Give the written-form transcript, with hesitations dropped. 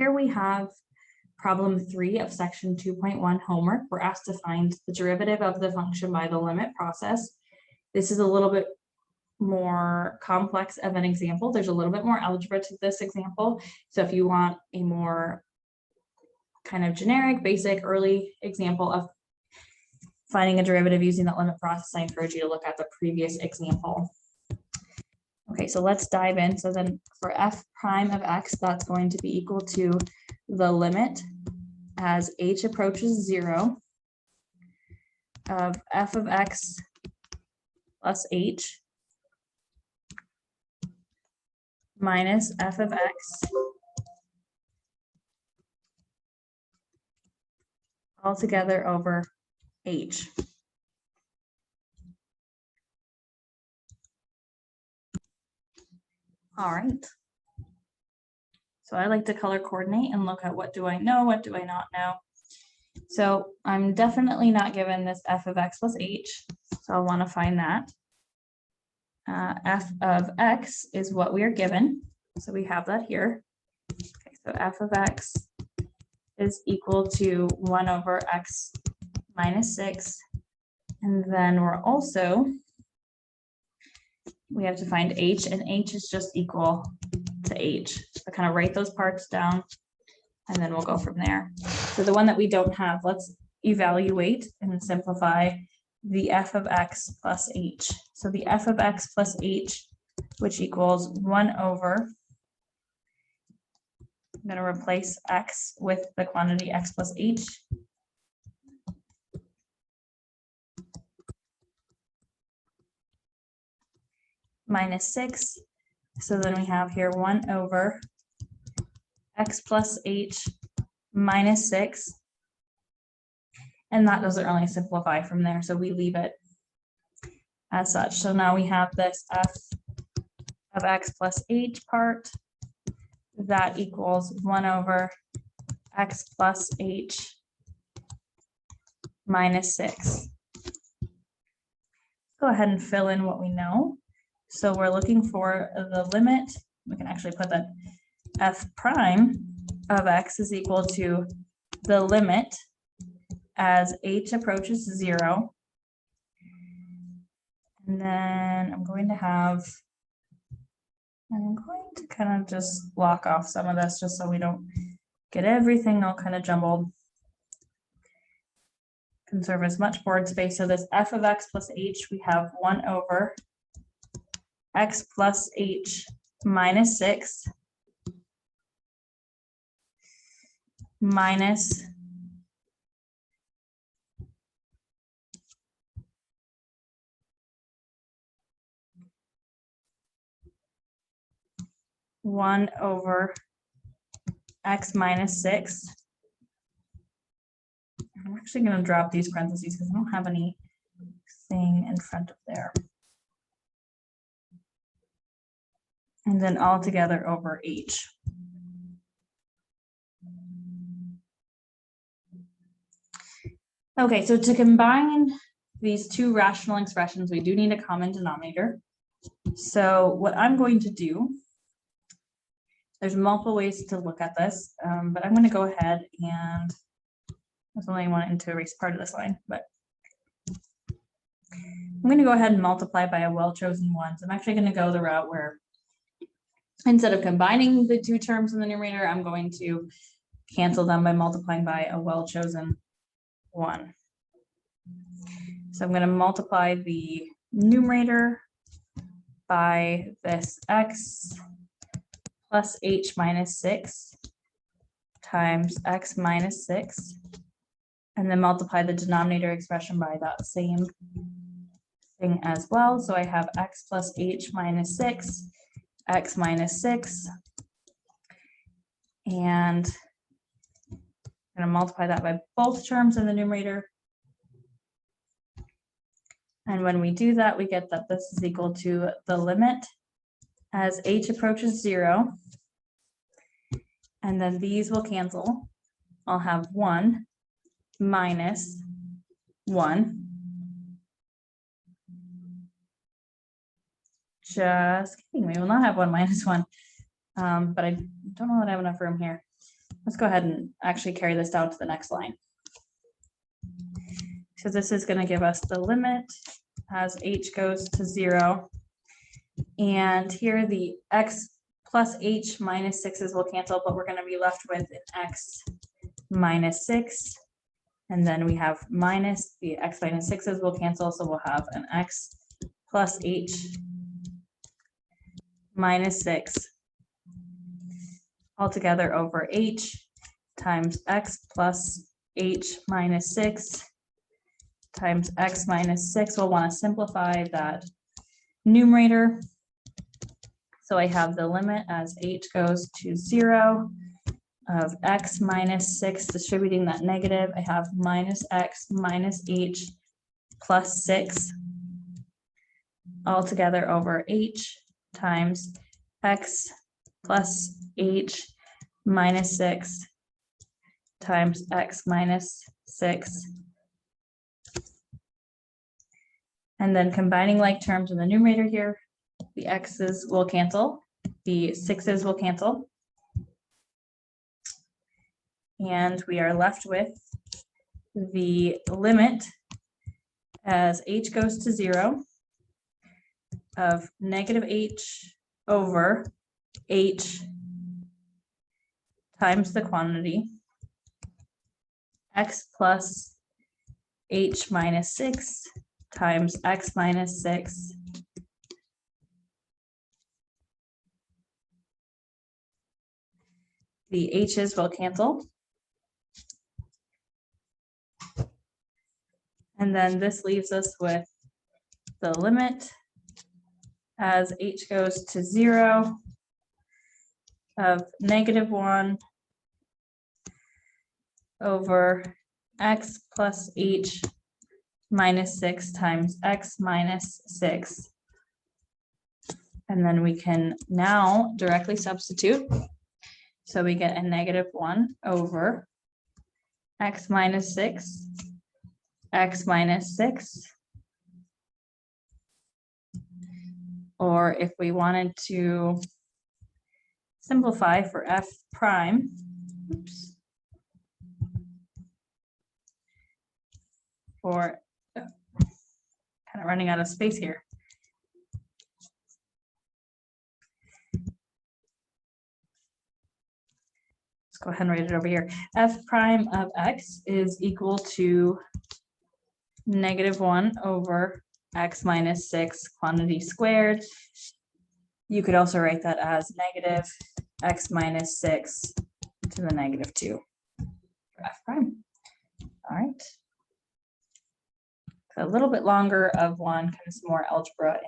here we have problem 3 of section 2.1 homework. We're asked to find the derivative of the function by the limit process. This is a little bit more complex of an example. There's a little bit more algebra to this example. So if you want a more kind of generic, basic, early example of finding a derivative using that limit process, I encourage you to look at the previous example. Okay, so let's dive in. So then for f prime of x, that's going to be equal to the limit as h approaches 0 of f of x plus h minus f of x all together over h. All right. So I like to color coordinate and look at what do I know, what do I not know. So I'm definitely not given this f of x plus h, so I'll want to find that. F of x is what we are given, so we have that here. Okay, so f of x is equal to 1 over x minus 6, and then we have to find h, and h is just equal to h. So kind of write those parts down, and then we'll go from there. So the one that we don't have, let's evaluate and simplify the f of x plus h. So the f of x plus h, which equals 1 over, I'm going to replace x with the quantity x plus h. Minus 6. So then we have here 1 over x plus h minus 6. And that doesn't really simplify from there, so we leave it as such. So now we have this f of x plus h part that equals 1 over x plus h minus 6. Go ahead and fill in what we know. So we're looking for the limit. We can actually put that f prime of x is equal to the limit as h approaches 0. And then I'm going to kind of just block off some of this just so we don't get everything all kind of jumbled. Conserve as much board space. So this f of x plus h, we have 1 over x plus h minus 6 minus 1 over x minus 6. I'm actually going to drop these parentheses because I don't have anything in front of there. And then all together over h. Okay, so to combine these two rational expressions, we do need a common denominator. So what I'm going to do, there's multiple ways to look at this, but I'm going to go ahead and I was only wanting to erase part of this line, but I'm going to go ahead and multiply by a well-chosen one. So I'm actually going to go the route where instead of combining the two terms in the numerator, I'm going to cancel them by multiplying by a well-chosen 1. So I'm going to multiply the numerator by this x plus h minus 6 times x minus 6, and then multiply the denominator expression by that same thing as well. So I have x plus h minus 6, x minus 6, and I'm going to multiply that by both terms in the numerator. And when we do that, we get that this is equal to the limit as h approaches 0. And then these will cancel. I'll have 1 minus 1. Just kidding, we will not have 1 minus 1. But I don't know that I have enough room here. let's go ahead and actually carry this down to the next line. So this is going to give us the limit as h goes to 0. And here the x plus h minus 6's will cancel, but we're going to be left with an x minus 6. And then we have minus the x minus 6's will cancel, so we'll have an x plus h minus 6 altogether over h times x plus h minus 6 times x minus 6. We'll want to simplify that numerator. So I have the limit as h goes to 0 of x minus 6, distributing that negative. I have minus x minus h plus 6 altogether over h times x plus h minus 6 times x minus 6. And then combining like terms in the numerator here, the x's will cancel, the 6's will cancel. And we are left with the limit as h goes to 0 of negative h over h times the quantity x plus h minus 6 times x minus 6 the h's will cancel. And then this leaves us with the limit as h goes to 0 of negative 1 over x plus h minus 6 times x minus 6. And then we can now directly substitute. So we get a negative 1 over x minus 6, x minus 6. Or if we wanted to simplify for f prime, oops, for kind of running out of space here. Let's go ahead and write it over here. F prime of x is equal to negative 1 over x minus 6 quantity squared. You could also write that as negative x minus 6 to the negative 2 for f prime. All right. A little bit longer of one, kind of some more algebra